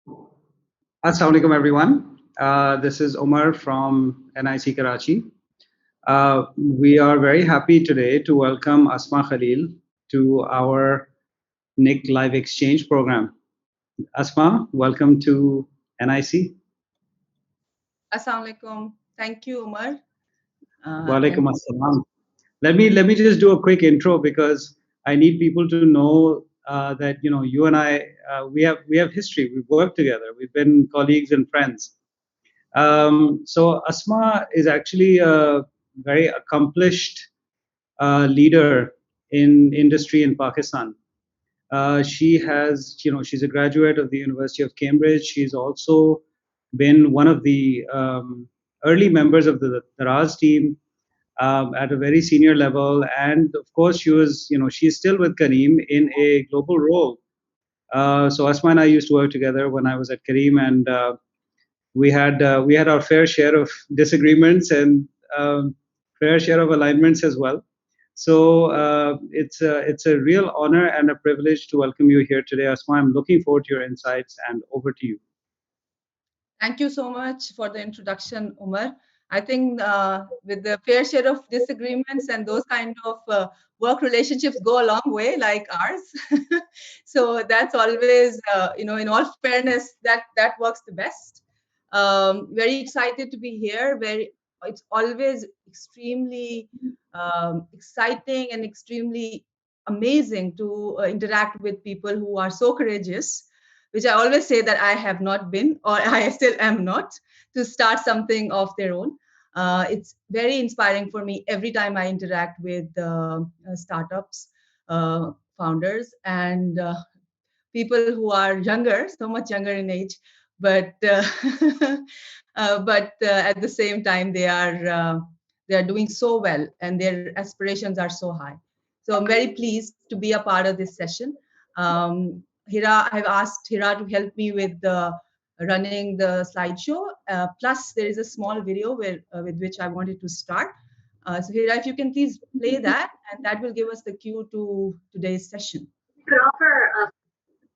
Assalamu alaikum, everyone. This is Omar from NIC Karachi. We are very happy today to welcome Asma Khalil to our NIC Live Exchange program. Asma, welcome to NIC. Assalamu alaikum. Thank you, Umar. Walaikum assalam. Let me just do a quick intro because I need people to know that you and I we have history. We've worked together. We've been colleagues and friends. So Asma is actually a very accomplished leader in industry in Pakistan. She's a graduate of the University of Cambridge. She's also been one of the early members of the Daraz team at a very senior level. And of course, she's still with Kareem in a global role. So Asma and I used to work together when I was at Kareem, and we had our fair share of disagreements and fair share of alignments as well. So it's a real honor and a privilege to welcome you here today, Asma. I'm looking forward to your insights, and over to you. Thank you so much for the introduction, Umar. I think with the fair share of disagreements and those kind of work relationships go a long way, like ours. So that's always, in all fairness, that works the best. Very excited to be here. It's always extremely exciting and extremely amazing to interact with people who are so courageous, which I always say that I have not been, or I still am not, to start something of their own. It's very inspiring for me every time I interact with startups, founders, and people who are younger, so much younger in age, but at the same time they are doing so well, and their aspirations are so high. So I'm very pleased to be a part of this session. Hira, I've asked Hira to help me with running the slideshow. Plus, there is a small video with which I wanted to start. So Hira, if you can please play that, and that will give us the cue to today's session.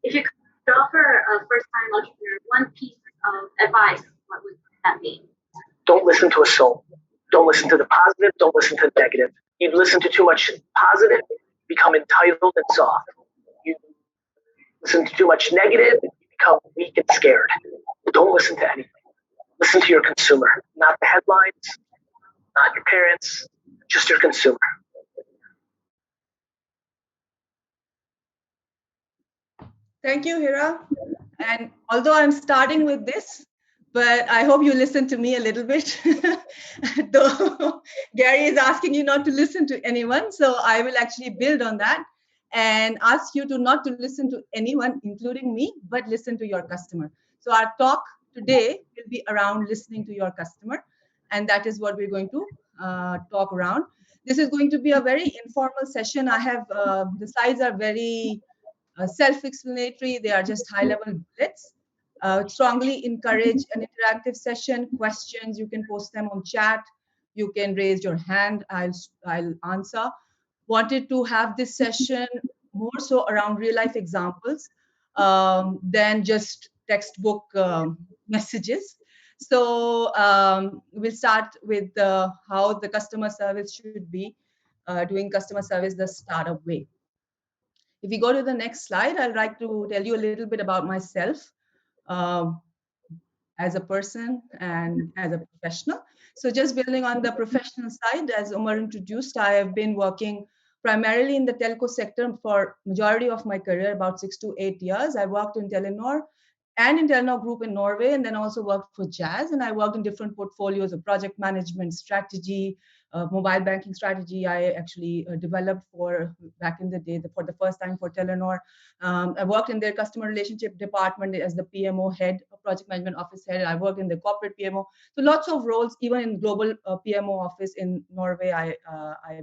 If you could offer a first-time entrepreneur one piece of advice, what would that be? Don't listen to a soul. Don't listen to the positive. Don't listen to the negative. You listen to too much positive, become entitled and soft. You listen to too much negative, you become weak and scared. Don't listen to anything. Listen to your consumer, not the headlines, not your parents, just your consumer. Thank you, Hira. And although I'm starting with this, but I hope you listen to me a little bit. Though Gary is asking you not to listen to anyone, so I will actually build on that and ask you to not to listen to anyone, including me, but listen to your customer. So our talk today will be around listening to your customer, and that is what we're going to talk around. This is going to be a very informal session. I have the slides are very self-explanatory. They are just high-level bullets. Strongly encourage an interactive session. Questions, you can post them on chat. You can raise your hand. I'll answer. Wanted to have this session more so around real-life examples than just textbook messages. So we'll start with how the customer service should be doing customer service the startup way. If we go to the next slide, I'd like to tell you a little bit about myself as a person and as a professional. So just building on the professional side, as Umar introduced, I have been working primarily in the telco sector for majority of my career, about 6 to 8 years. I worked in Telenor and in Telenor Group in Norway, and then also worked for Jazz. And I worked in different portfolios of project management, strategy, mobile banking strategy. I actually developed for back in the day for the first time for Telenor. I worked in their customer relationship department as the PMO head, project management office head. I worked in the corporate PMO. So lots of roles, even in global PMO office in Norway. I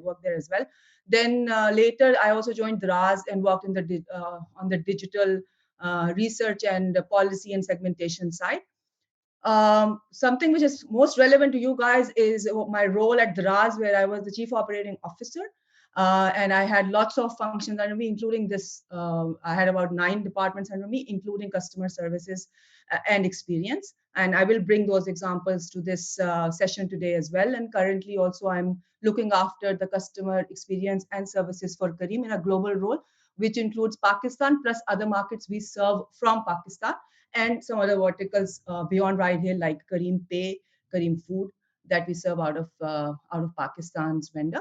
worked there as well. Then later, I also joined Daraz and worked in the on the digital research and policy and segmentation side. Something which is most relevant to you guys is my role at Daraz, where I was the chief operating officer. And I had lots of functions under me, including this. I had about 9 departments under me, including customer services and experience. And I will bring those examples to this session today as well. And currently also I'm looking after the customer experience and services for Careem in a global role, which includes Pakistan plus other markets we serve from Pakistan, and some other verticals beyond right here, like Careem Pay, Careem Food, that we serve out of Pakistan's vendor.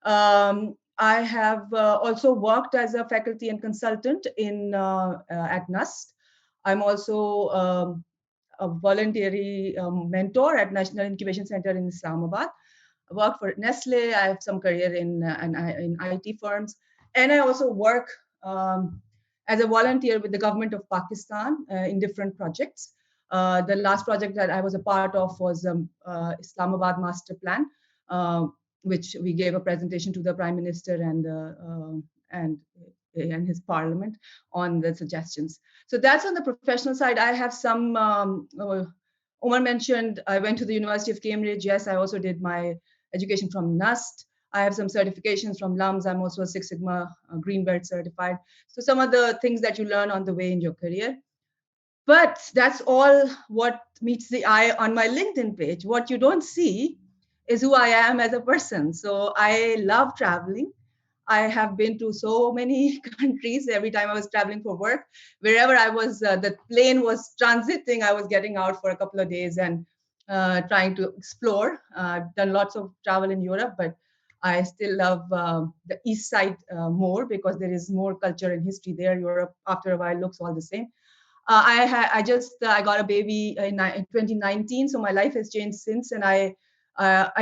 I have also worked as a faculty and consultant at NUST. I'm also a voluntary mentor at National Incubation Center in Islamabad. I worked for Nestle. I have some career in IT firms, and I also work as a volunteer with the government of Pakistan in different projects. The last project that I was a part of was Islamabad Master Plan, which we gave a presentation to the Prime Minister and his Parliament on the suggestions. So that's on the professional side. I have some. Omar mentioned I went to the University of Cambridge. Yes, I also did my education from NUST. I have some certifications from LUMS. I'm also a Six Sigma Green Belt certified. So some of the things that you learn on the way in your career. But that's all what meets the eye on my LinkedIn page. What you don't see is who I am as a person. So I love traveling. I have been to so many countries. Every time I was traveling for work, wherever I was, the plane was transiting, I was getting out for a couple of days and trying to explore. I've done lots of travel in Europe, but I still love the East side more because there is more culture and history there. Europe, after a while, looks all the same. I got a baby in 2019, so my life has changed since, and I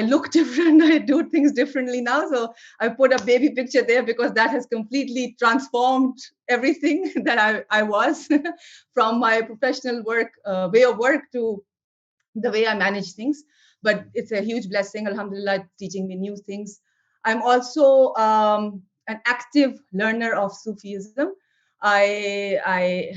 look different. I do things differently now. So I put a baby picture there because that has completely transformed everything that I was from my professional work way of work to the way I manage things. But it's a huge blessing, alhamdulillah, teaching me new things. I'm also an active learner of Sufism. I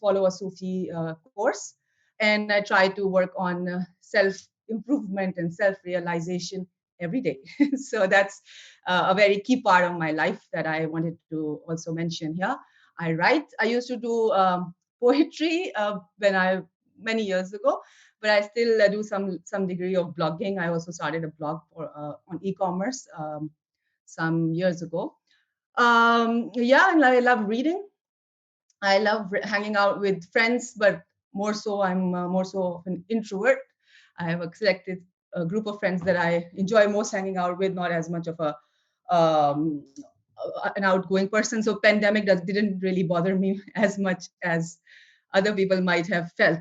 follow a Sufi course, and I try to work on self improvement and self realization every day. So that's a very key part of my life that I wanted to also mention here. I write. I used to do poetry when I many years ago, but I still do some degree of blogging. I also started a blog on e-commerce some years ago. Yeah, and I love reading. I love hanging out with friends, but more so, I'm more so of an introvert. I have a selected group of friends that I enjoy most hanging out with, not as much of um, an outgoing person. So pandemic didn't really bother me as much as other people might have felt.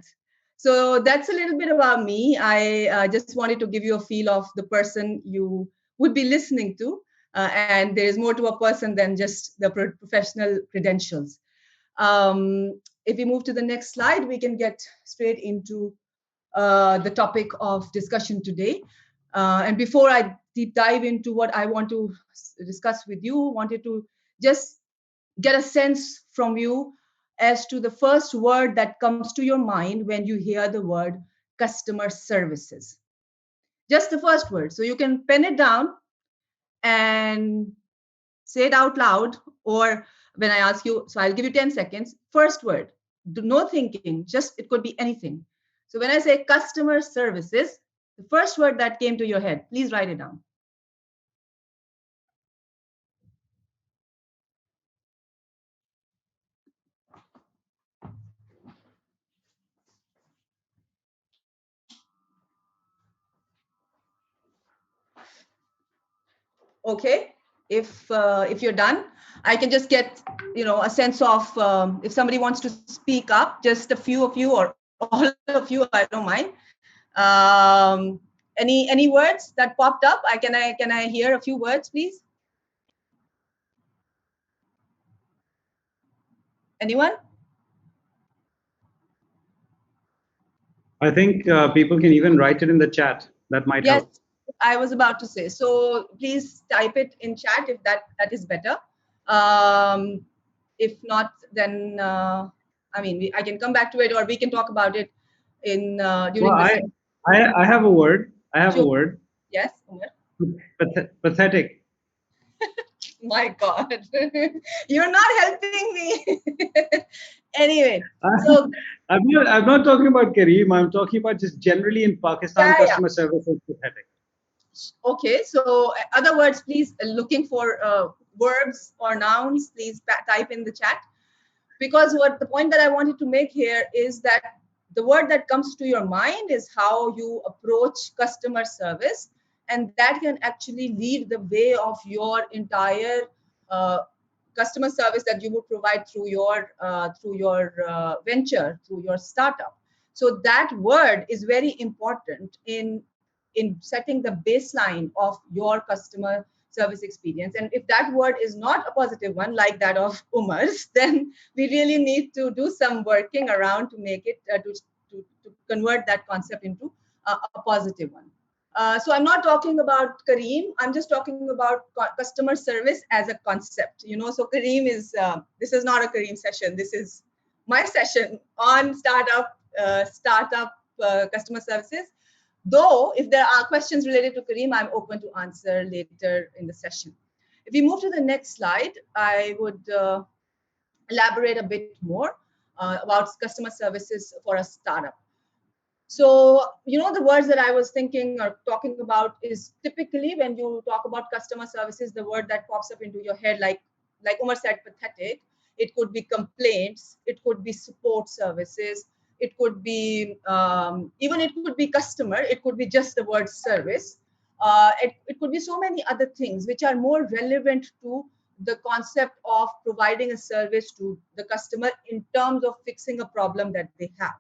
So that's a little bit about me. I just wanted to give you a feel of the person you would be listening to. And there is more to a person than just the professional credentials. If we move to the next slide, we can get straight into the topic of discussion today. And before I deep dive into what I want to discuss with you, wanted to just get a sense from you as to the first word that comes to your mind when you hear the word customer services. Just the first word. So you can pen it down and say it out loud, or when I ask you, so I'll give you 10 seconds. First word, no thinking, just it could be anything. So when I say customer services, the first word that came to your head, please write it down. Okay, if you're done, I can just get a sense of if somebody wants to speak up, just a few of you or all of you, I don't mind. Any words that popped up? Can I hear a few words, please? Anyone? I think people can even write it in the chat. That might Yes, help. I was about to say. So please type it in chat if that is better. If not, then I can come back to it, or we can talk about it in Well, during the session. I have a word. I have a Sure. word. Yes, Umar. Pathetic. My God, you're not helping me. Anyway, so I'm not talking about Kareem. I'm talking about just generally in Pakistan, yeah, yeah. customer service is pathetic. Okay, so other words, please, looking for verbs or nouns, please type in the chat. Because what the point that I wanted to make here is that the word that comes to your mind is how you approach customer service, and that can actually lead the way of your entire uh, customer service that you would provide through your venture, through your startup. So that word is very important in setting the baseline of your customer service experience. And if that word is not a positive one, like that of Umar's, then we really need to do some working around to make it to convert that concept into a positive one. So I'm not talking about Kareem. I'm just talking about customer service as a concept. So Kareem is this is not a Kareem session. This is my session on startup customer services. Though, if there are questions related to Kareem, I'm open to answer later in the session. If we move to the next slide, I would elaborate a bit more about customer services for a startup. So, the words that I was thinking or talking about is typically when you talk about customer services, the word that pops up into your head, like Umar said, pathetic. It could be complaints. It could be support services. It could be even it could be customer. It could be just the word service. It could be so many other things which are more relevant to the concept of providing a service to the customer in terms of fixing a problem that they have.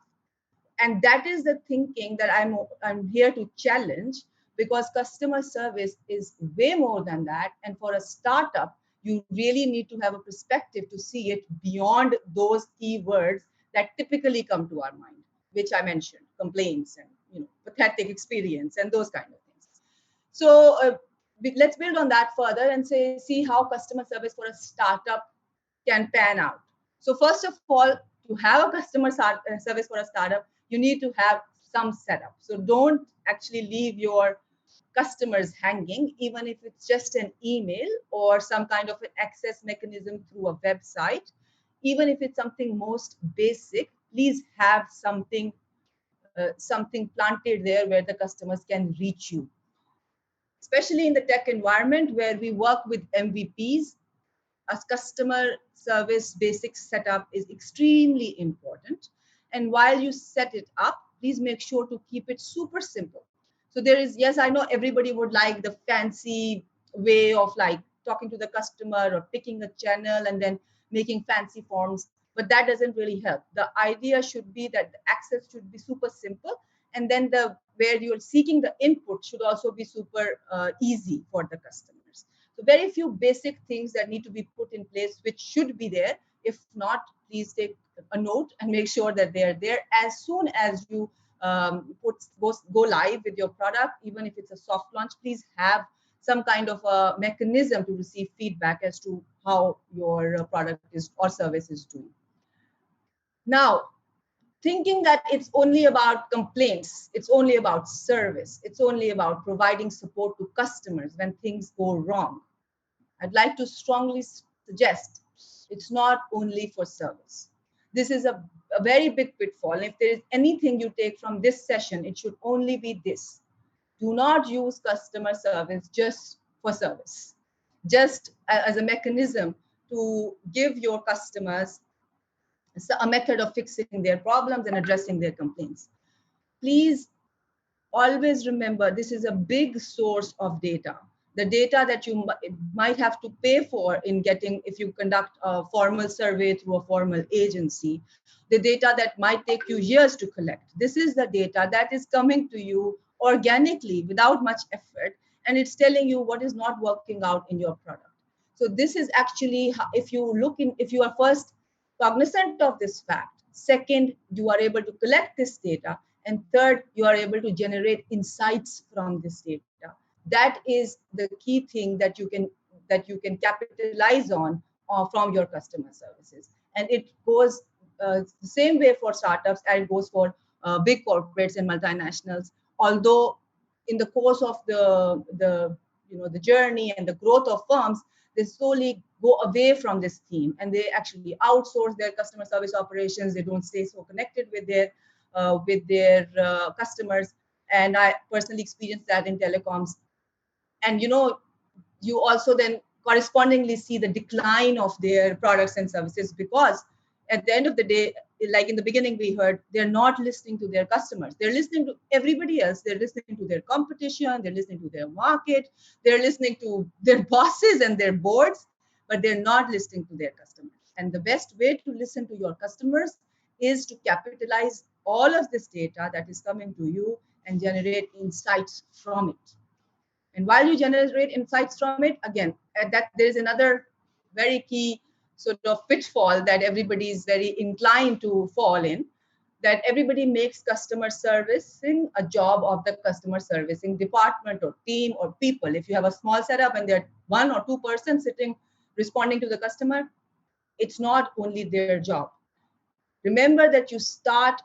And that is the thinking that I'm here to challenge, because customer service is way more than that. And for a startup, you really need to have a perspective to see it beyond those keywords that typically come to our mind, which I mentioned: complaints and pathetic experience and those kind of things. So let's build on that further and see how customer service for a startup can pan out. So first of all, to have a customer service for a startup, you need to have some setup. So don't actually leave your customers hanging, even if it's just an email or some kind of an access mechanism through a website. Even if it's something most basic, please have something planted there where the customers can reach you. Especially in the tech environment where we work with MVPs, a customer service basic setup is extremely important. And while you set it up, please make sure to keep it super simple. So there is, yes, I know everybody would like the fancy way of like talking to the customer or picking a channel and then making fancy forms, but that doesn't really help. The idea should be that the access should be super simple, and then the where you're seeking the input should also be super easy for the customers. So very few basic things that need to be put in place, which should be there. If not, please take a note and make sure that they are there as soon as you go live with your product. Even if it's a soft launch, please have some kind of a mechanism to receive feedback as to how your product is or service is doing. Now, thinking that it's only about complaints, it's only about service, it's only about providing support to customers when things go wrong, I'd like to strongly suggest it's not only for service. This is a very big pitfall. If there is anything you take from this session, it should only be this: do not use customer service just for service, just as a mechanism to give your customers a method of fixing their problems and addressing their complaints. Please always remember, this is a big source of data. The data that you might have to pay for in getting, if you conduct a formal survey through a formal agency, the data that might take you years to collect. This is the data that is coming to you organically without much effort, and it's telling you what is not working out in your product. So this is actually, if you are first cognizant of this fact, second, you are able to collect this data, and third, you are able to generate insights from this data. That is the key thing that you can capitalize on from your customer services. And it goes the same way for startups as it goes for big corporates and multinationals. Although in the course of the the journey and the growth of firms, they slowly go away from this theme, and they actually outsource their customer service operations. They don't stay so connected with their customers. And I personally experienced that in telecoms. And you also then correspondingly see the decline of their products and services, because at the end of the day, like in the beginning we heard, they're not listening to their customers. They're listening to everybody else. They're listening to their competition, they're listening to their market, they're listening to their bosses and their boards, but they're not listening to their customers. And the best way to listen to your customers is to capitalize all of this data that is coming to you and generate insights from it. And while you generate insights from it, again, that there is another very key sort of pitfall that everybody is very inclined to fall in, that everybody makes customer servicing a job of the customer servicing department or team or people. If you have a small setup and there are 1 or 2 persons sitting responding to the customer, it's not only their job. Remember that you start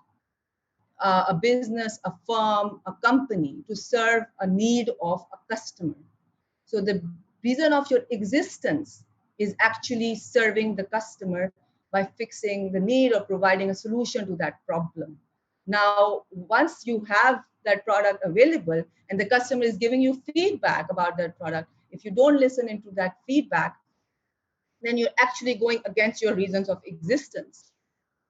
a business, a firm, a company to serve a need of a customer. So the reason of your existence is actually serving the customer by fixing the need or providing a solution to that problem. Now, once you have that product available and the customer is giving you feedback about that product, if you don't listen into that feedback, then you're actually going against your reasons of existence.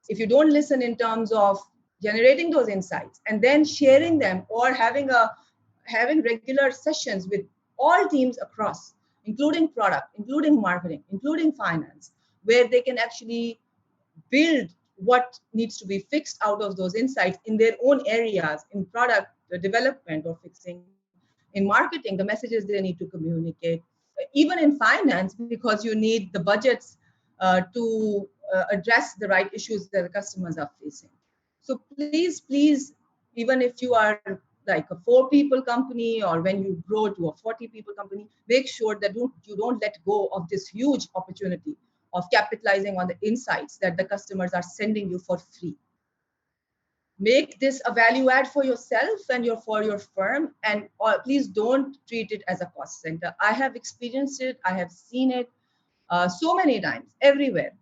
If you don't listen in terms of generating those insights and then sharing them, or having regular sessions with all teams across, including product, including marketing, including finance, where they can actually build what needs to be fixed out of those insights in their own areas, in product development or fixing, in marketing, the messages they need to communicate, even in finance, because you need the budgets to address the right issues that the customers are facing. So please, even if you are like a 4 people company, or when you grow to a 40 people company, make sure that you don't let go of this huge opportunity of capitalizing on the insights that the customers are sending you for free. Make this a value add for yourself and for your firm, and please don't treat it as a cost center. I have experienced it, I have seen it so many times everywhere,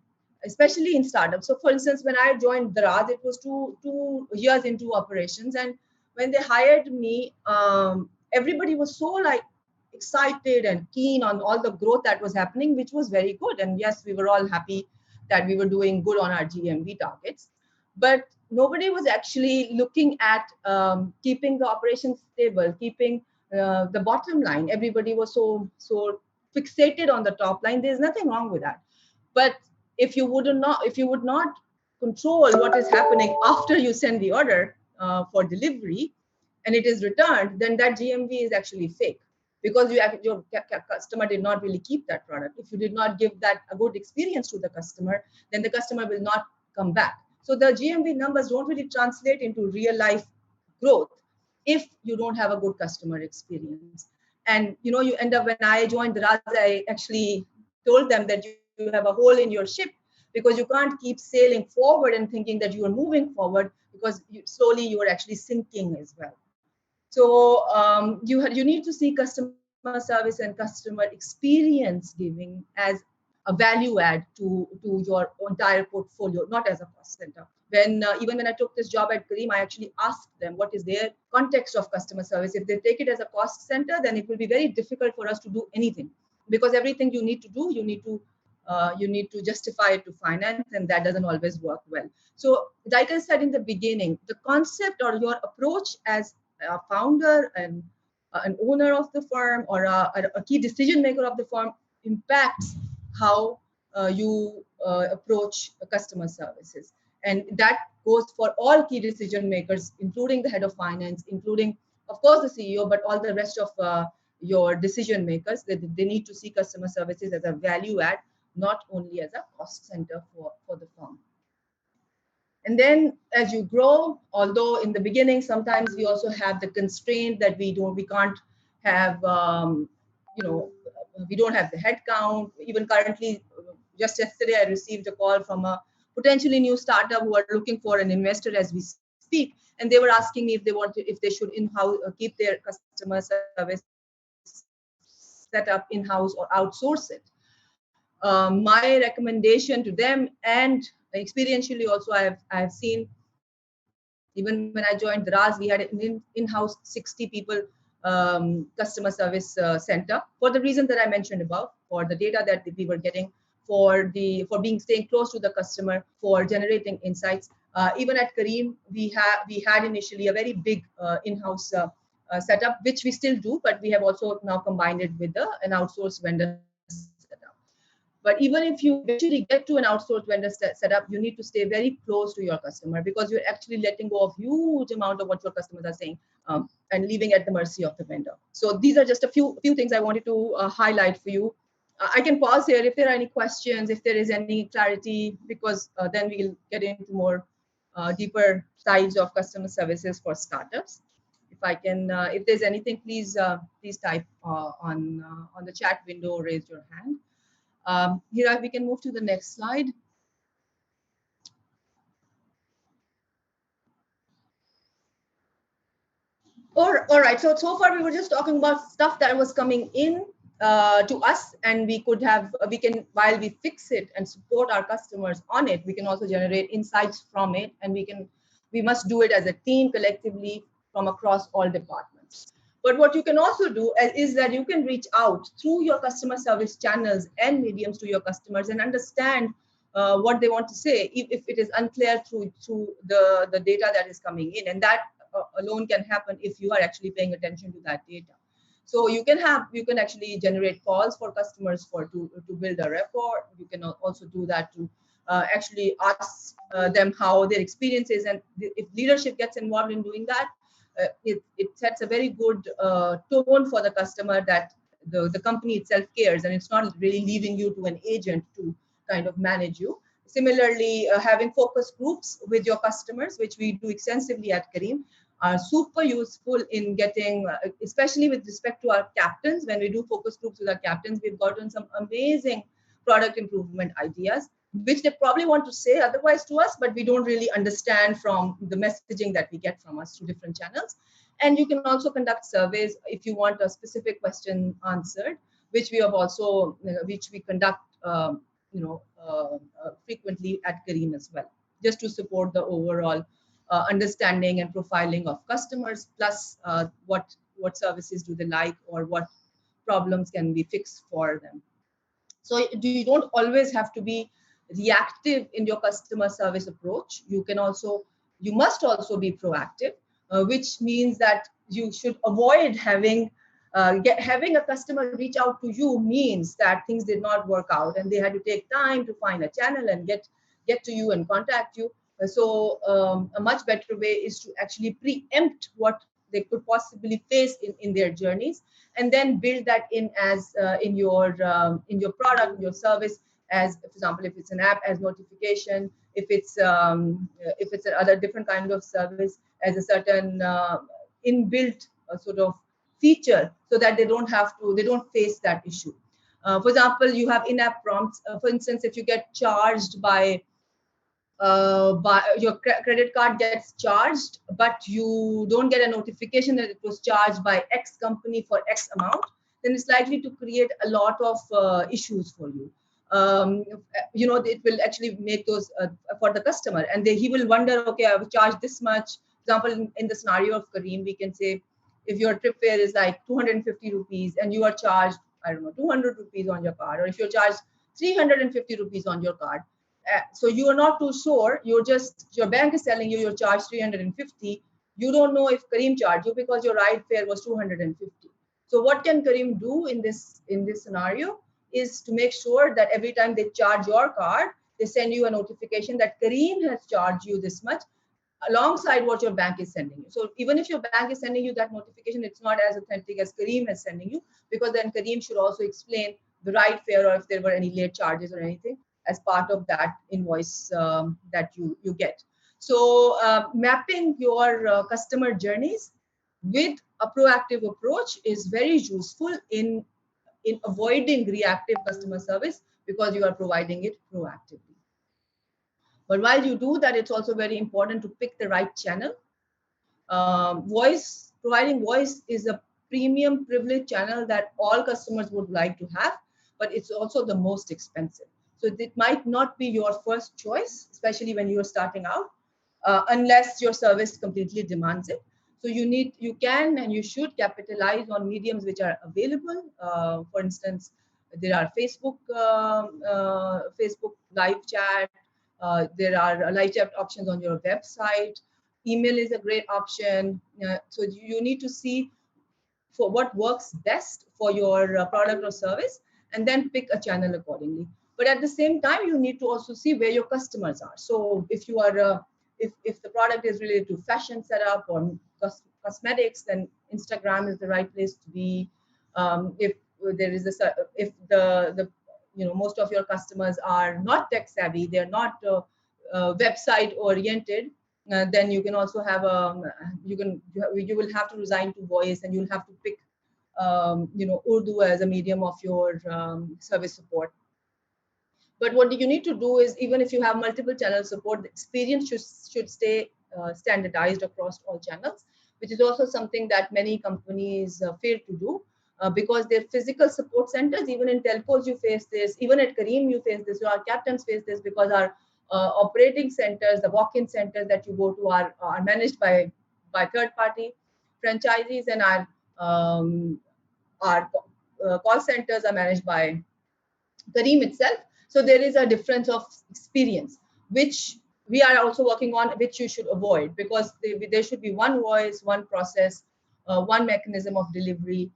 especially in startups. So for instance, when I joined Daraz, it was two years into operations, and when they hired me, everybody was so like excited and keen on all the growth that was happening, which was very good. And yes, we were all happy that we were doing good on our GMV targets, but nobody was actually looking at keeping the operations stable, keeping the bottom line. Everybody was so fixated on the top line. There's nothing wrong with that, but if you would not control what is happening after you send the order for delivery and it is returned, then that GMV is actually fake, because your customer did not really keep that product. If you did not give that a good experience to the customer, then the customer will not come back. So the GMV numbers don't really translate into real life growth if you don't have a good customer experience. And you end up, when I joined Raz, I actually told them that you have a hole in your ship, because you can't keep sailing forward and thinking that you are moving forward, because slowly you are actually sinking as well. So you need to see customer service and customer experience giving as a value add to your entire portfolio, not as a cost center. Even when I took this job at Kareem, I actually asked them what is their context of customer service. If they take it as a cost center, then it will be very difficult for us to do anything, because everything you need to do, you need to justify it to finance, and that doesn't always work well. So like I said in the beginning, the concept or your approach as a founder and an owner of the firm, or a key decision maker of the firm, impacts how you approach customer services. And that goes for all key decision makers, including the head of finance, including, of course, the CEO, but all the rest of your decision makers. They need to see customer services as a value add, not only as a cost center for the firm. And then as you grow, although in the beginning, sometimes we also have the constraint that we can't have, we don't have the headcount. Even currently, just yesterday, I received a call from a potentially new startup who are looking for an investor as we speak. And they were asking me if they should in-house keep their customer service set up in-house or outsource it. My recommendation to them, and experientially also I have seen, even when I joined Draz, we had an in-house 60 people customer service center for the reason that I mentioned above, for the data that we were getting, for being staying close to the customer, for generating insights. Even at Kareem, we had initially a very big in-house setup, which we still do, but we have also now combined it with an outsourced vendor setup. But even if you eventually get to an outsourced vendor setup, you need to stay very close to your customer, because you're actually letting go of huge amount of what your customers are saying, and leaving at the mercy of the vendor. So these are just a few things I wanted to highlight for you. I can pause here if there are any questions, if there is any clarity, because then we'll get into more deeper sides of customer services for startups. If I can, if there's anything, please type on the chat window, or raise your hand. Here we can move to the next slide. All right. So far we were just talking about stuff that was coming in to us, and we can, while we fix it and support our customers on it, we can also generate insights from it, and we must do it as a team collectively from across all departments. But what you can also do is that you can reach out through your customer service channels and mediums to your customers and understand what they want to say, if it is unclear through the data that is coming in, and that alone can happen if you are actually paying attention to that data. So you can actually generate calls for customers to build a rapport. You can also do that to actually ask them how their experience is, and if leadership gets involved in doing that, it sets a very good tone for the customer that the company itself cares, and it's not really leaving you to an agent to kind of manage you. Similarly, having focus groups with your customers, which we do extensively at Kareem, are super useful in getting, especially with respect to our captains. When we do focus groups with our captains, we've gotten some amazing product improvement ideas, which they probably want to say otherwise to us, but we don't really understand from the messaging that we get from us through different channels. And you can also conduct surveys if you want a specific question answered, which we have also, which we conduct, frequently at Kareem as well, just to support the overall understanding and profiling of customers, plus what services do they like, or what problems can be fixed for them. So you don't always have to be reactive in your customer service approach. You must also be proactive, which means that you should avoid having a customer reach out to you means that things did not work out and they had to take time to find a channel and get to you and contact you. So a much better way is to actually preempt what they could possibly face in their journeys, and then build that in as in your product, in your service, as for example, if it's an app, as notification, if it's another different kind of service, as a certain inbuilt sort of feature, so that they don't face that issue. For example, you have in-app prompts. For instance, if you get charged by your credit card gets charged, but you don't get a notification that it was charged by X company for X amount, then it's likely to create a lot of issues for you. It will actually make those for the customer, and he will wonder, okay, I was charged this much. For example, in the scenario of Kareem, we can say if your trip fare is like 250 rupees and you are charged, I don't know, 200 rupees on your card, or if you're charged 350 rupees on your card, so you are not too sure. Your bank is telling you you're charged 350. You don't know if Kareem charged you because your ride fare was 250. So what can Kareem do in this scenario is to make sure that every time they charge your card, they send you a notification that Kareem has charged you this much, alongside what your bank is sending you. So even if your bank is sending you that notification, it's not as authentic as Kareem is sending you, because then Kareem should also explain the ride fare, or if there were any late charges or anything, as part of that invoice that you get. So mapping your customer journeys with a proactive approach is very useful in avoiding reactive customer service, because you are providing it proactively. But while you do that, it's also very important to pick the right channel. Providing voice is premium privilege channel that all customers would like to have, but it's also the most expensive. So it might not be your first choice, especially when you're starting out, unless your service completely demands it. So you can and you should capitalize on mediums which are available. For instance, there are Facebook live chat. There are live chat options on your website. Email is a great option. So you need to see for what works best for your product or service, and then pick a channel accordingly. But at the same time, you need to also see where your customers are. So if you are if the product is related to fashion setup or cosmetics, then Instagram is the right place to be. If there is if the most of your customers are not tech savvy, they're not website oriented, then you can also have you will have to resign to voice, and you'll have to pick Urdu as a medium of your service support. But what you need to do is, even if you have multiple channel support, the experience should stay standardized across all channels, which is also something that many companies fail to do, because their physical support centers, even in telcos you face this, even at Kareem you face this, our captains face this, because our operating centers, the walk-in centers that you go to are managed by third party franchisees, and our call centers are managed by Kareem itself. So there is a difference of experience, which we are also working on, which you should avoid, because there should be one voice, one process, one mechanism of delivery,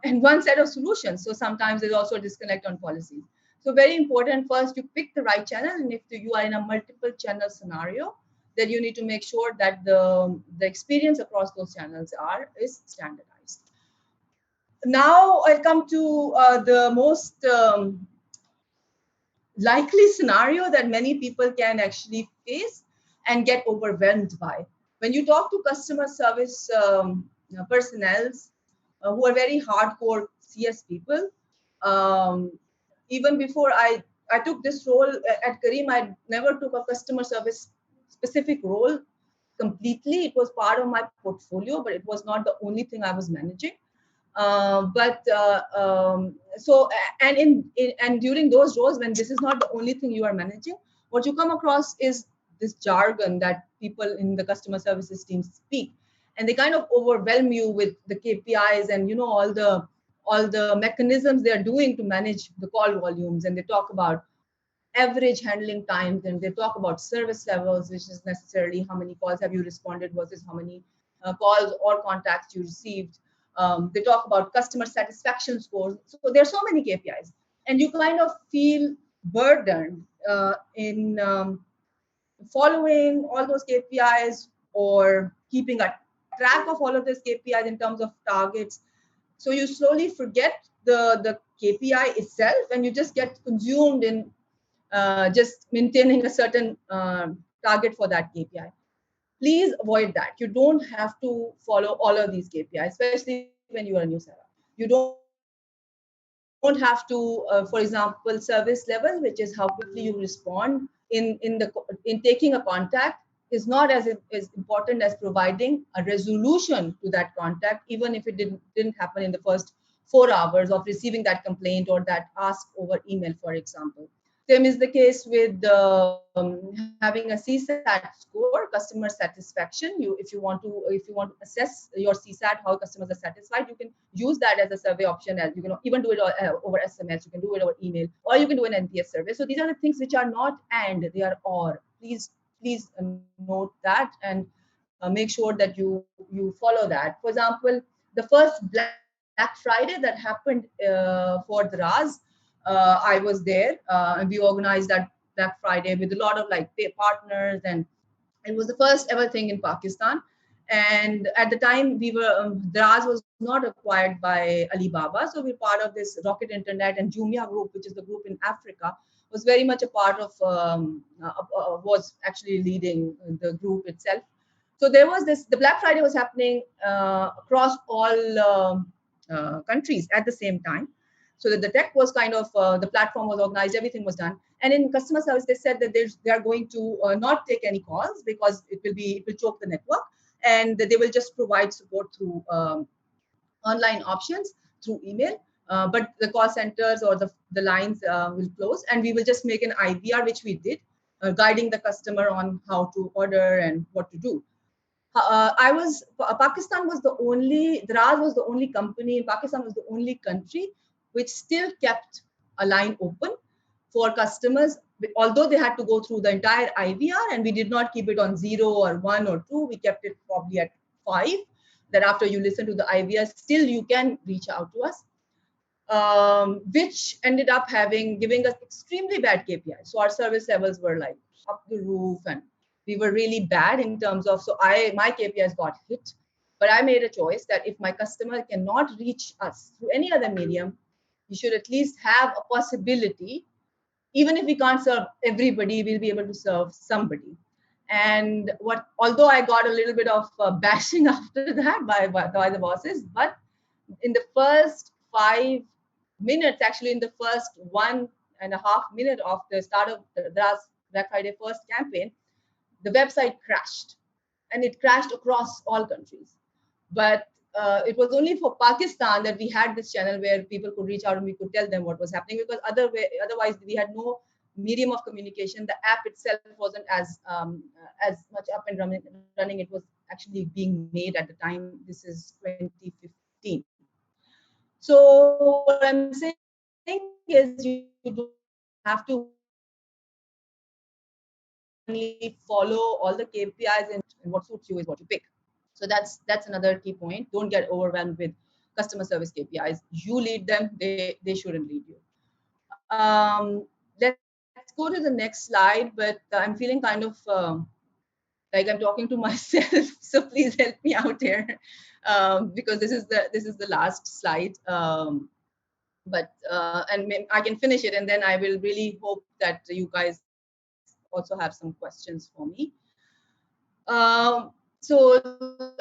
and one set of solutions. So sometimes there's also a disconnect on policies. So very important, first you pick the right channel, and if you are in a multiple channel scenario, then you need to make sure that the experience across those channels is standardized. Now I'll come to the most likely scenario that many people can actually face and get overwhelmed by. When you talk to customer service personnels who are very hardcore CS people, um, even before I took this role at Kareem, I never took a customer service specific role completely. It was part of my portfolio, but it was not the only thing I was managing. And during those roles, when this is not the only thing you are managing, what you come across is this jargon that people in the customer services team speak, and they kind of overwhelm you with the KPIs and all the mechanisms they are doing to manage the call volumes, and they talk about average handling times, and they talk about service levels, which is necessarily how many calls have you responded versus how many calls or contacts you received. They talk about customer satisfaction scores. So there are so many KPIs, and you kind of feel burdened in following all those KPIs or keeping a track of all of those KPIs in terms of targets. So you slowly forget the KPI itself, and you just get consumed in just maintaining a certain target for that KPI. Please avoid that. You don't have to follow all of these KPIs, especially when you are a new setup. You don't have to, for example, service level, which is how quickly you respond in taking a contact, is not as important as providing a resolution to that contact, even if it didn't happen in the first 4 hours of receiving that complaint or that ask over email, for example. Same is the case with having a CSAT score, customer satisfaction. If you want to assess your CSAT, how customers are satisfied, you can use that as a survey option. As you can even do it over SMS, you can do it over email, or you can do an NPS survey. So these are the things which are not and, they are or. Please note that, and make sure that you follow that. For example, the first Black Friday that happened for Draz, I was there, and we organized that Black Friday with a lot of like partners, and it was the first ever thing in Pakistan. And at the time, Draz was not acquired by Alibaba, so we're part of this Rocket Internet and Jumia group, which is the group in Africa, was very much a part of, was actually leading the group itself. So there was this, the Black Friday was happening across all countries at the same time. So that the tech was kind of, the platform was organized, everything was done. And in customer service, they said that they are going to not take any calls, because it will choke the network, and that they will just provide support through online options through email. But the call centers or the lines will close, and we will just make an IVR, which we did, guiding the customer on how to order and what to do. Pakistan was the only, Daraz was the only company, Pakistan was the only country which still kept a line open for customers, although they had to go through the entire IVR, and we did not keep it on 0 or 1 or 2, we kept it probably at 5, that after you listen to the IVR, still you can reach out to us. Which ended up giving us extremely bad KPIs. So our service levels were like up the roof, and we were really bad in terms of, so my KPIs got hit. But I made a choice that if my customer cannot reach us through any other medium, you should at least have a possibility. Even if we can't serve everybody, we'll be able to serve somebody. And although I got a little bit of bashing after that by the bosses, but in the first 5 minutes, actually in the first 1.5 minutes of the start of the Black Friday first campaign, the website crashed, and it crashed across all countries. But it was only for Pakistan that we had this channel where people could reach out and we could tell them what was happening, because otherwise we had no medium of communication. The app itself wasn't as much up and running. It was actually being made at the time. This is 2015. So what I'm saying is you don't have to only follow all the KPIs, and what suits you is what you pick. So that's another key point. Don't get overwhelmed with customer service KPIs. You lead them, they shouldn't lead you. Let's go to the next slide, but I'm feeling kind of like I'm talking to myself. So please help me out here, because this is the last slide. And I can finish it, and then I will really hope that you guys also have some questions for me. So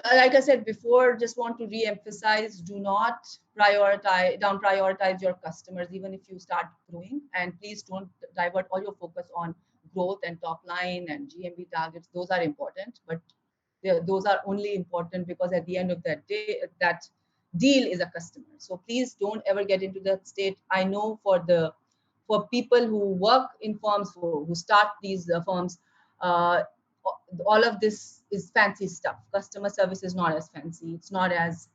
like I said before, just want to re-emphasize, do not prioritize your customers, even if you start growing. And please don't divert all your focus on growth and top line and GMV targets. Those are important, but those are only important because at the end of that day, that deal is a customer. So please don't ever get into that state. I know for people who work in firms, who start these firms, uh, all of this is fancy stuff. Customer service is not as fancy. It's not as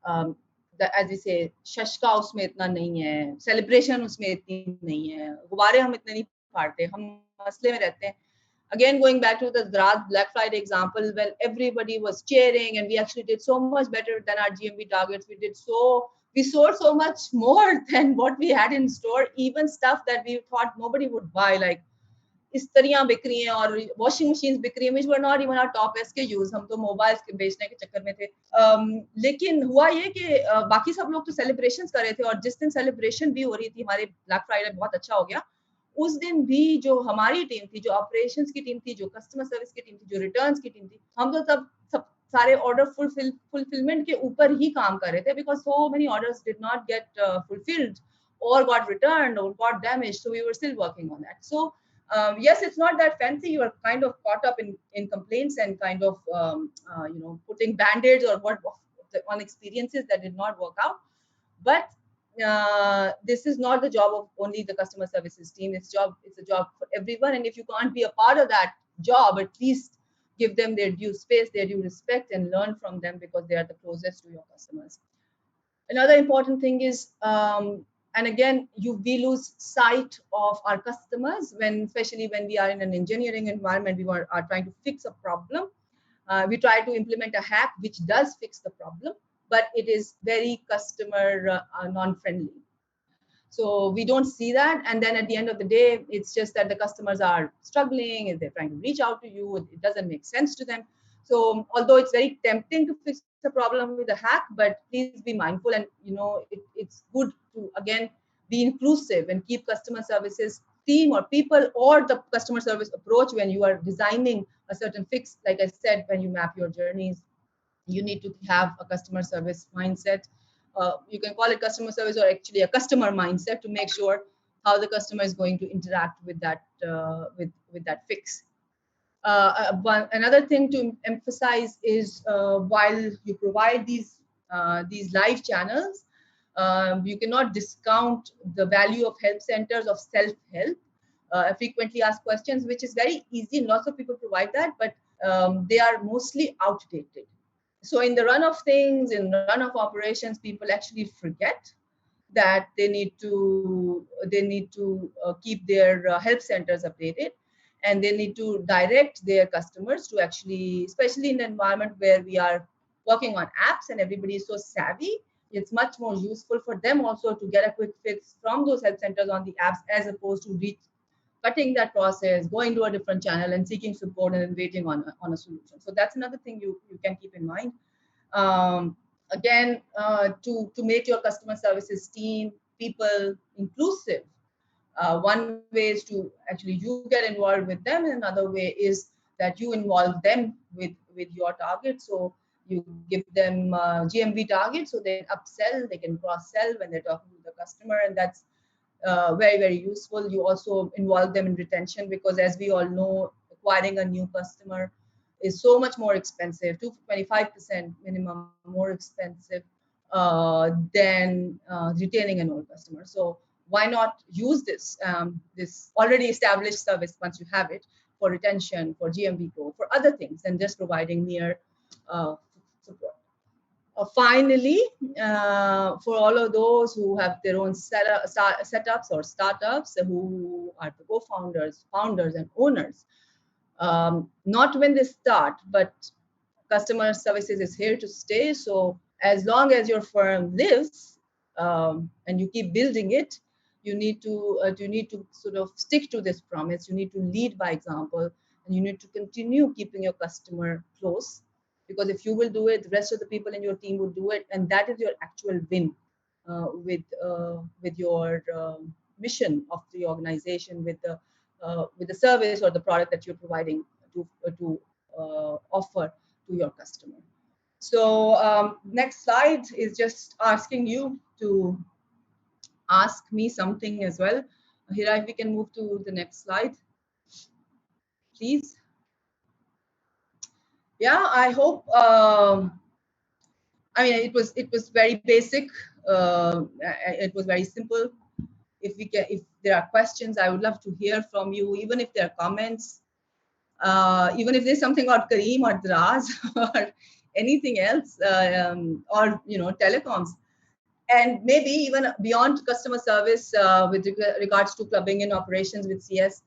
as we say, शशका उसमें इतना नहीं है, celebration उसमें इतनी नहीं है, गुब्बारे हम इतने नहीं फाड़ते, हम मसले में रहते हैं. Again, going back to the Black Friday example, well, everybody was cheering, and we actually did so much better than our GMV targets. We sold so much more than what we had in store, even stuff that we thought nobody would buy, like इस्त्रियां बिक रही हैं और washing machines बिक रही हैं, which were not even our top SKUs. हम तो mobiles के बेचने के चक्कर में थे. लेकिन हुआ ये कि बाकी सब लोग तो सेलिब्रेशंस कर रहे थे, और जिस दिन सेलिब्रेशन भी हो रही थी, हमारे ब्लैक फ्राइडे बहुत अच्छा हो गया, उस दिन भी जो हमारी टीम थी, जो ऑपरेशंस की टीम थी, जो कस्टमर सर्विस की टीम थी, जो रिटर्न्स की टीम थी, हम तो तब सब सारे ऑर्डर फुलफिलमेंट के ऊपर ही काम कर रहे थे, because so many orders did not gate fulfilled or got returned or got damaged, so we were still working on that. So yes, it's not that fancy. You are kind of caught up in complaints and kind of putting band-aids or on experiences that did not work out. But this is not the job of only the customer services team. It's a job for everyone. And if you can't be a part of that job, at least give them their due space, their due respect, and learn from them, because they are the closest to your customers. Another important thing is, and again, we lose sight of our customers especially when we are in an engineering environment. We are trying to fix a problem. We try to implement a hack which does fix the problem, but it is very customer non-friendly. So we don't see that. And then at the end of the day, it's just that the customers are struggling and they're trying to reach out to you. It doesn't make sense to them. So although it's very tempting to fix the problem with a hack, but please be mindful. And it's good to again be inclusive and keep customer services team or people or the customer service approach when you are designing a certain fix. Like I said, when you map your journeys, you need to have a customer service mindset. You can call it customer service or actually a customer mindset, to make sure how the customer is going to interact with that with that fix. Another thing to emphasize is while you provide these these live channels. You cannot discount the value of help centers of self-help, frequently asked questions, which is very easy, and lots of people provide that, but they are mostly outdated. So in the run of things, in the run of operations, people actually forget that they need to keep their help centers updated, and they need to direct their customers to actually, especially in an environment where we are working on apps and everybody is so savvy, it's much more useful for them also to get a quick fix from those help centers on the apps, as opposed to cutting that process, going to a different channel and seeking support and then waiting on a solution. So that's another thing you can keep in mind. Again, to make your customer services team, people inclusive, one way is to actually you get involved with them, and another way is that you involve them with your target. So you give them GMV targets so they can upsell, they can cross sell when they're talking to the customer, and that's very, very useful. You also involve them in retention, because as we all know, acquiring a new customer is so much more expensive, to 25% minimum more expensive than retaining an old customer. So why not use this already established service, once you have it, for retention, for GMV growth, for other things than just providing mere support. Finally, for all of those who have their own setups or startups, who are the co-founders, founders, and owners, not when they start, but customer services is here to stay. So as long as your firm lives, and you keep building it, you need to sort of stick to this promise. You need to lead by example, and you need to continue keeping your customer close, because if you will do it, the rest of the people in your team will do it, and that is your actual win with your mission of the organization, with the service or the product that you're providing to offer to your customer. So next slide is just asking you to ask me something as well. Hira, if we can move to the next slide, please. Yeah, I hope. I mean, it was very basic. It was very simple. If there are questions, I would love to hear from you. Even if there are comments, even if there's something about Kareem or Draz or anything else, or telecoms, and maybe even beyond customer service, with regards to clubbing and operations with CS,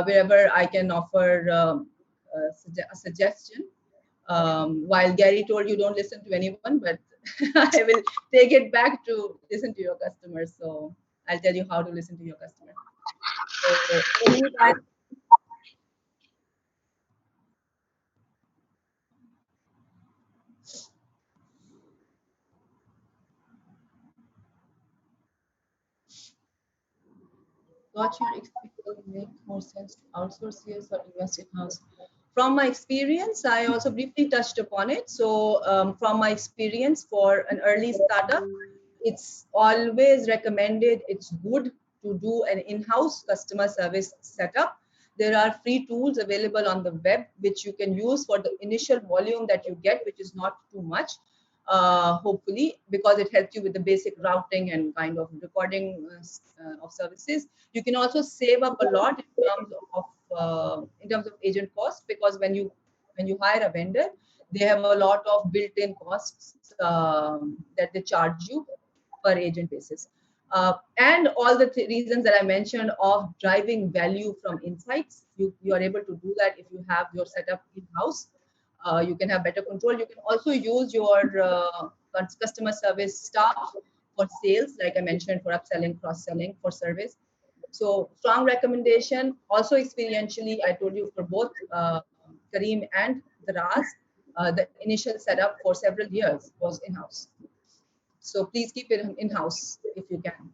wherever I can offer a suggestion. While Gary told you don't listen to anyone, but I will take it back to listen to your customers. So I'll tell you how to listen to your customer. So over to you guys. Got your experience, will make more sense to outsource CS or invest in house? From my experience, I also briefly touched upon it. So, from my experience for an early startup, it's always recommended, it's good to do an in-house customer service setup. There are free tools available on the web which you can use for the initial volume that you get, which is not too much, hopefully, because it helps you with the basic routing and kind of recording of services. You can also save up a lot in terms of agent costs, because when you hire a vendor, they have a lot of built-in costs that they charge you per agent basis. And all the reasons that I mentioned of driving value from insights, you are able to do that if you have your setup in-house. You can have better control. You can also use your customer service staff for sales, like I mentioned, for upselling, cross-selling, for service. So strong recommendation. Also experientially, I told you for both Kareem and Daraz, the initial setup for several years was in-house. So please keep it in-house if you can.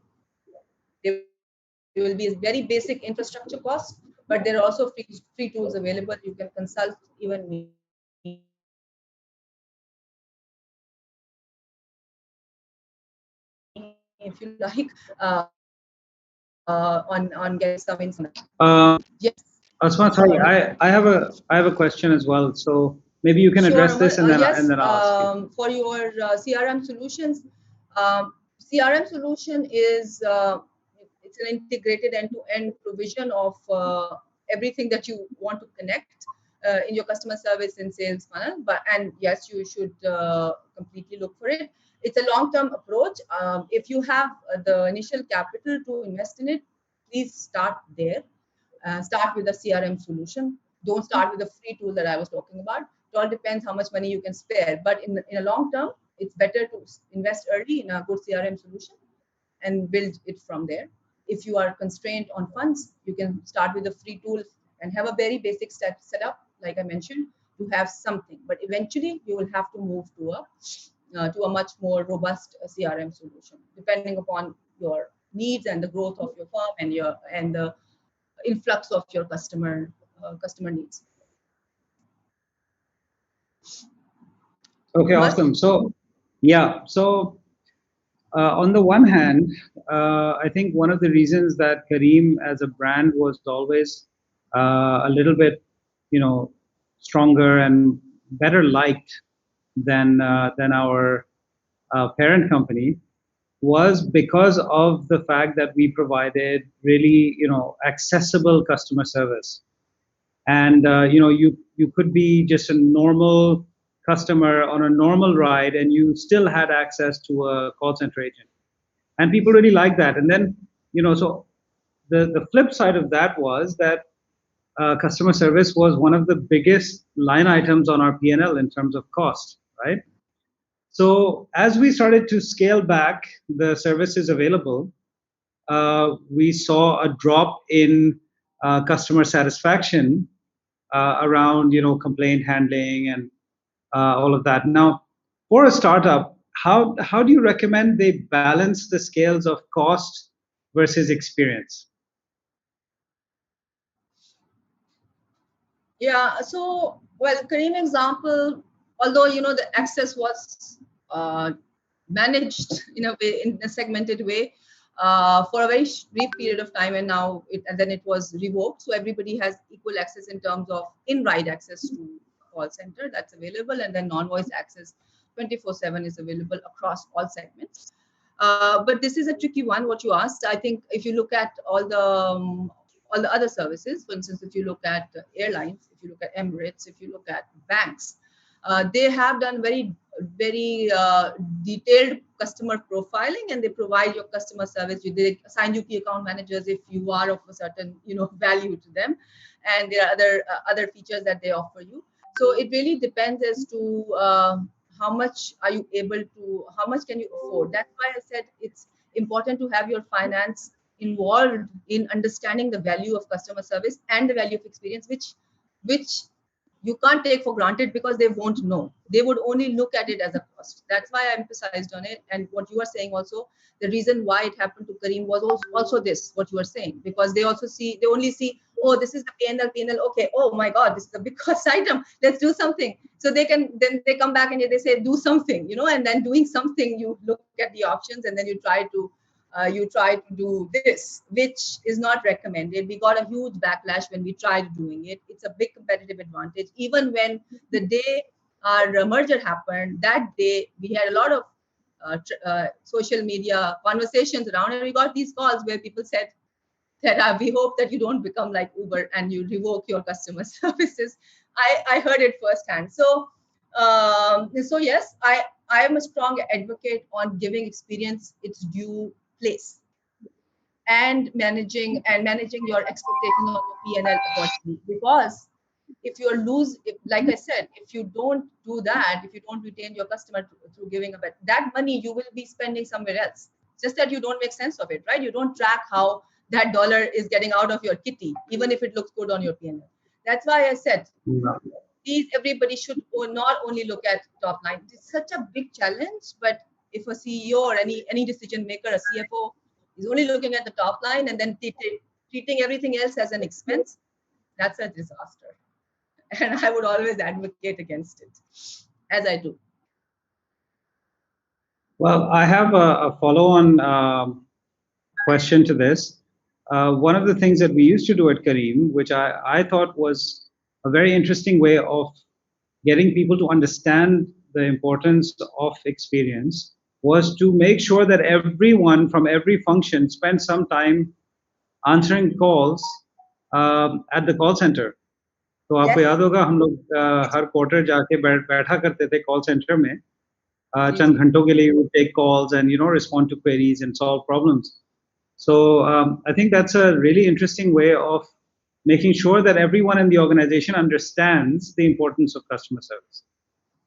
There will be a very basic infrastructure cost, but there are also free tools available. You can consult even me if you like, on getting some insight. Yes. Asma, sorry, I have a question as well. So Maybe you can Sure, address Amar. this, and then Yes, I'll ask you. for your CRM solutions, CRM solution is it's an integrated end-to-end provision of everything that you want to connect in your customer service and sales funnel. But and yes, you should completely look for it. It's a long-term approach. If you have the initial capital to invest in it, please start there. Start with a CRM solution. Don't start with the free tool that I was talking about. It all depends how much money you can spare. But in a long term, it's better to invest early in a good CRM solution and build it from there. If you are constrained on funds, you can start with a free tool and have a very basic setup, like I mentioned, to have something. But eventually, you will have to move to a much more robust CRM solution, depending upon your needs and the growth of your firm and the influx of your customer needs. Okay, Amar? awesome. So, yeah. So, on the one hand, I think one of the reasons that Kareem as a brand was always a little bit, stronger and better liked than our parent company was because of the fact that we provided really, accessible customer service. And you could be just a normal customer on a normal ride, and you still had access to a call center agent, and people really like that. And then so the flip side of that was that customer service was one of the biggest line items on our P&L in terms of cost, right? So as we started to scale back the services available, we saw a drop in customer satisfaction around complaint handling and all of that. Now, for a startup, how do you recommend they balance the scales of cost versus experience? Yeah. So, well, Kareem example, although the access was managed in a way, in a segmented way, for a very brief period of time, and then it was revoked. So everybody has equal access in terms of in-ride access to call center that's available, and then non-voice access 24/7 is available across all segments. But this is a tricky one. What you asked, I think, if you look at all the other services, for instance, if you look at airlines, if you look at Emirates, if you look at banks, they have done very detailed customer profiling, and they provide your customer service. They assign you key account managers if you are of a certain value to them, and there are other features that they offer you. So it really depends as to how much are you able to, how much can you afford. That's why I said it's important to have your finance involved in understanding the value of customer service and the value of experience, which you can't take for granted, because they won't know. They would only look at it as a cost. That's why I emphasized on it. And what you are saying also, the reason why it happened to Kareem was also this, what you are saying, because they only see, oh, this is the P&L. Okay, oh my God, this is a big cost item. Let's do something. So then they come back and they say, do something, and then doing something, you look at the options, and then you try to do this, which is not recommended. We got a huge backlash when we tried doing it. It's a big competitive advantage. Even when the day our merger happened, that day we had a lot of social media conversations around, and we got these calls where people said that we hope that you don't become like Uber and you revoke your customer services. I heard it firsthand. So yes, I am a strong advocate on giving experience its due place, and managing your expectations on your P&L accordingly. Because if you're like I said, if you don't do that, if you don't retain your customer through giving a bet, that money you will be spending somewhere else. Just that you don't make sense of it, right? You don't track how that dollar is getting out of your kitty, even if it looks good on your P&L. That's why I said, these everybody should not only look at top line. It's such a big challenge, but if a CEO or any decision maker, a CFO, is only looking at the top line and then treating everything else as an expense, that's a disaster. And I would always advocate against it, as I do. Well, I have a follow-on question to this. One of the things that we used to do at Kareem, which I thought was a very interesting way of getting people to understand the importance of experience was to make sure that everyone from every function spent some time answering calls at the call center. तो आपको Yes. याद होगा हम लोग हर quarter जाके बैठा करते थे कॉल सेंटर में जी चंद जी. घंटों के लिए we would take calls and respond to queries and solve problems. So I think that's a really interesting way of making sure that everyone in the organization understands the importance of customer service.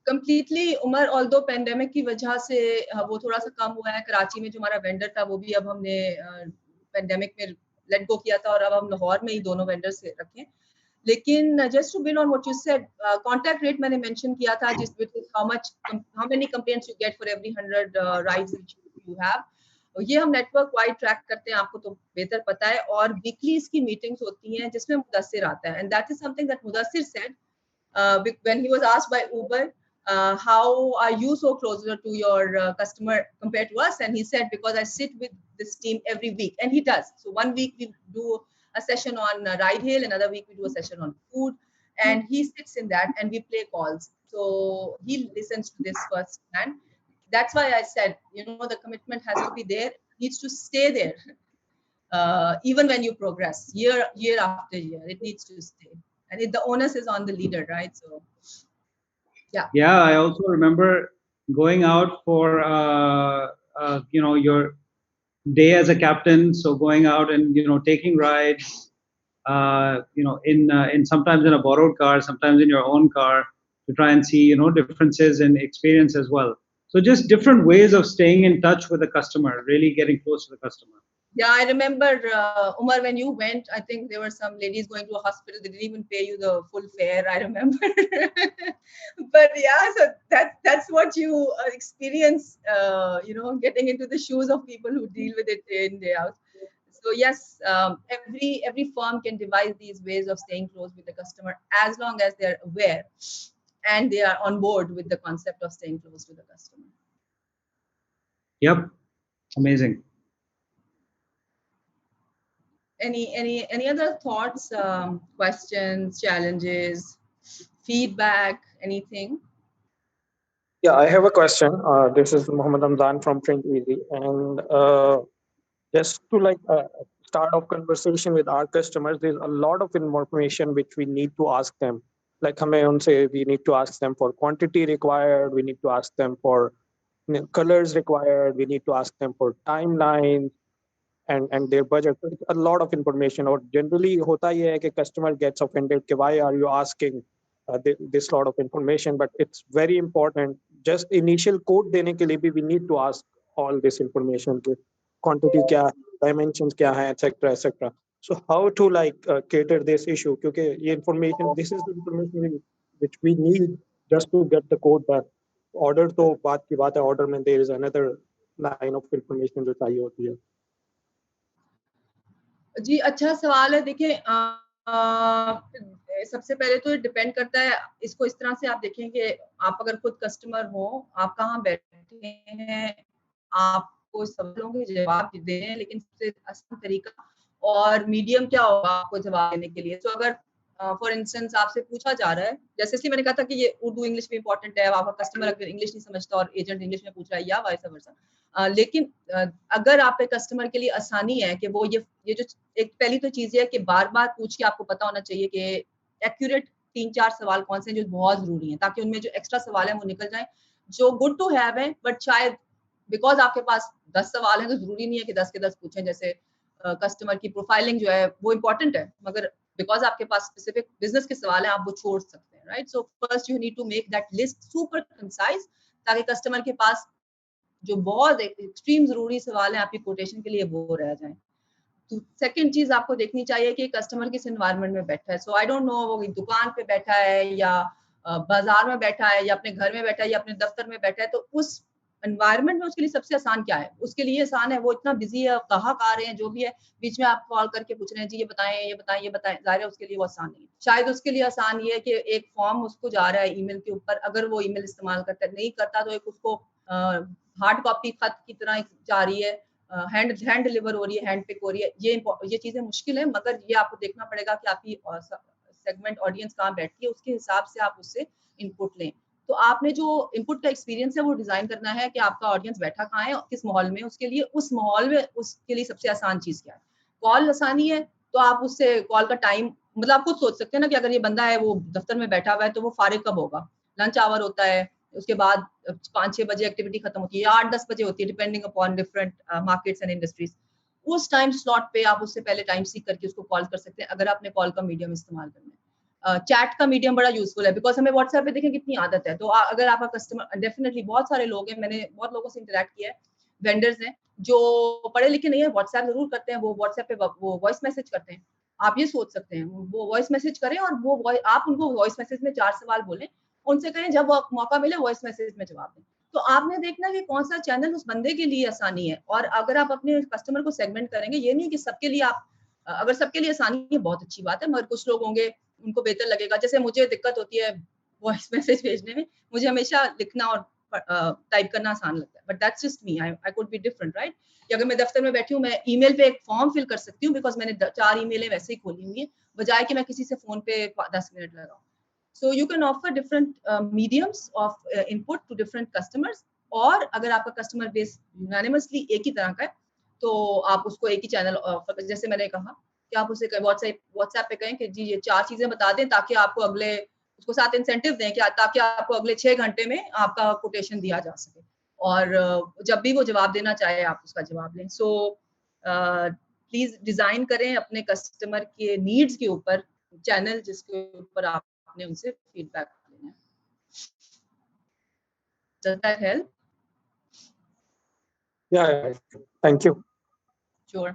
Completely उमर although pandemic की वजह से वो थोड़ा सा कम हुआ है. कराची में जो हमारा वेंडर था वो भी अब हमने पेंडेमिक में लेट गो किया था और अब हम लाहौर में ही दोनों वेंडर्स रखे. लेकिन just to build on what you said, contact rate मैंने मेंशन किया था जिस which is how many complaints you get for every 100 rides you have. ये हम नेटवर्क वाइड ट्रैक करते हैं, आपको तो बेहतर पता है. और वीकली इसकी मीटिंग्स होती हैं जिसमें मुदस्सिर आता है, and that is something that Mudassir said when he was asked by Uber, how are you so closer to your customer compared to us? And he said, because I sit with this team every week. And he does. So one week we do a session on ride hail, another week we do a session on food. And he sits in that and we play calls. So he listens to this firsthand. That's why I said, the commitment has to be there. It needs to stay there. Even when you progress year after year, it needs to stay, and the onus is on the leader, right? So Yeah, I also remember going out for your day as a captain, so going out and taking rides in sometimes in a borrowed car, sometimes in your own car, to try and see differences in experience as well. So just different ways of staying in touch with the customer, really getting close to the customer. Yeah, I remember, Umar, when you went, I think there were some ladies going to a hospital. They didn't even pay you the full fare, I remember. But yeah, so that's what you experience, getting into the shoes of people who deal with it day in, day out. So yes, every firm can devise these ways of staying close with the customer as long as they're aware and they are on board with the concept of staying close to the customer. Yep, amazing. Any other thoughts, questions, challenges, feedback, anything? Yeah, I have a question. This is Muhammad Ramzan from Print Easy, and just to start off conversation with our customers, there's a lot of information which we need to ask them. Like हमें उनसे we need to ask them for quantity required, we need to ask them for colors required, we need to ask them for timelines and their budget. So it's a lot of information. और generally होता ये है कि customer gets offended कि why are you asking this lot of information? But it's very important. Just initial quote देने के लिए भी we need to ask all this information. Quantity क्या है, dimensions क्या है, etc. etc. So how to cater this issue? क्योंकि ये information, this is the information which we need just to get the quote back. Order तो बात की बात है, order में there is another line of information जो चाहिए होती है. जी, अच्छा सवाल है. देखिए, सबसे पहले तो डिपेंड करता है. इसको इस तरह से आप देखें कि आप अगर खुद कस्टमर हो, आप कहाँ बैठे हैं, आपको सवालों के जवाब दे रहे हैं, लेकिन सबसे आसान तरीका और मीडियम क्या होगा आपको जवाब देने के लिए. तो अगर फॉर इंस्टेंस आपसे पूछा जा रहा है, जैसे इसलिए मैंने कहा था कि ये उर्दू इंग्लिश भी इंपॉर्टेंट है. आपका कस्टमर अगर इंग्लिश नहीं समझता और एजेंट इंग्लिश में पूछ रहा है या वाइस वर्सा. लेकिन अगर आप पे कस्टमर के लिए आसानी है कि वो ये जो एक पहली तो चीज़ है कि बार-बार पूछ के आपको पता होना चाहिए कि एक्यूरेट 3-4 सवाल कौन से हैं जो बहुत ज़रूरी हैं, ताकि उनमें जो एक्स्ट्रा सवाल हैं वो निकल जाएँ, जो गुड टू हैव हैं, बट शायद बिकॉज़ आपके पास 10 सवाल हैं तो ज़रूरी नहीं है कि 10 के 10 पूछें. जैसे कस्टमर की प्रोफाइलिंग जो है वो इम्पोर्टेंट है, मगर बिकॉज़ आपके पास स्पेसिफिक बिज़नेस के सवाल हैं, आप वो छोड़ सकते हैं, right? So first you need to make that list super concise, ताकि कस्टमर के पास जो बहुत एक्सट्रीम ज़रूरी सवाल हैं आपकी कोटेशन के लिए वो रह जाएँ. तो सेकंड चीज़ आपको देखनी चाहिए कि कस्टमर किस एनवायरनमेंट में बैठा है. सो आई डोंट नो वो दुकान पे बैठा है या बाजार में बैठा है या अपने घर में बैठा है या अपने दफ्तर में बैठा है. तो उस एनवायरनमेंट में उसके लिए सबसे आसान क्या है? उसके लिए आसान है, वो इतना बिजी है, ग्राहक आ रहे हैं, जो भी है, बीच में आप कॉल करके पूछ रहे हैं, जी ये बताएं, ये बताएं, ये बताएं. ज़ाहिर है उसके लिए वो आसान नहीं है. शायद उसके लिए आसान ये है कि एक फॉर्म उसको जा रहा है ईमेल के ऊपर, अगर वो ईमेल इस्तेमाल करता है. नहीं करता तो एक उसको हार्ड कॉपी खत की तरह जा रही है, हैंड डिलीवर हो रही है, हैंड पिक हो रही है. ये चीजें मुश्किल है, मगर ये आपको देखना पड़ेगा कि आपकी सेगमेंट ऑडियंस कहाँ बैठती है, उसके हिसाब से आप उससे इनपुट लें। तो आपने जो इनपुट का एक्सपीरियंस है वो डिजाइन करना है कि आपका ऑडियंस बैठा कहाँ है, किस माहौल में, उसके लिए उस माहौल में उसके लिए सबसे आसान चीज क्या है। कॉल आसानी है तो आप उससे कॉल का टाइम, मतलब आप खुद सोच सकते हैं ना कि अगर ये बंदा है वो दफ्तर में बैठा हुआ है तो वो फारिग कब होगा, लंच आवर होता है, उसके बाद 5-6 बजे एक्टिविटी खत्म होती है या 8-10 बजे होती है, depending upon different markets and industries. उस टाइम स्लॉट पे आप उससे पहले टाइम सीख करके उसको कॉल कर सकते हैं अगर आपने कॉल का मीडियम इस्तेमाल करना है। चैट का मीडियम बड़ा यूजफुल है बिकॉज हमें व्हाट्सएप पे देखें कितनी आदत है। तो अगर आपका कस्टमर, डेफिनेटली बहुत सारे लोग हैं, मैंने बहुत लोगों से इंटरेक्ट किया है, वेंडर्स हैं जो पढ़े लिखे नहीं है, व्हाट्सएप जरूर करते हैं, वो व्हाट्सएप पे वो वॉइस मैसेज करते हैं। आप ये सोच सकते हैं वो वॉइस मैसेज करें और वो आप उनको वॉइस मैसेज में 4 सवाल बोलें, उनसे कहें जब मौका मिले वॉइस मैसेज में जवाब दें। तो आपने देखना कि कौन सा चैनल उस बंदे के लिए आसानी है। और अगर आप अपने कस्टमर को सेगमेंट करेंगे, ये नहीं कि सबके लिए आप, अगर सबके लिए आसानी है बहुत अच्छी बात है, मगर कुछ लोग होंगे उनको बेहतर लगेगा। जैसे मुझे दिक्कत होती है वॉइस मैसेज भेजने में, मुझे हमेशा लिखना और टाइप करना आसान लगता है, but that's just me, I could be different, right. कि अगर मैं दफ्तर में बैठी हूँ, मैं ईमेल पे एक फॉर्म फिल कर सकती हूँ बिकॉज मैंने 4 ईमेलें वैसे ही खोली हुई है, बजाय कि मैं किसी से फोन पे 10 मिनट लगाऊं। So you can offer different mediums of input to different customers, और अगर आपका कस्टमर बेस यूनानिमसली एक ही तरह का है तो आप उसको एक ही चैनल ऑफर, जैसे मैंने कहा कि आप उसे व्हाट्सएप पे कहें कि जी ये 4 चीजें बता दें ताकि आपको अगले, उसको साथ इंसेंटिव दें कि ताकि आपको अगले 6 घंटे में आपका कोटेशन दिया जा सके, और जब भी वो जवाब देना चाहे आप उसका जवाब लें। सो प्लीज डिजाइन करें अपने कस्टमर के नीड्स के ऊपर चैनल जिसके ऊपर आपने उनसे फीडबैक लेना है। Does that help? Yeah, thank you. Sure.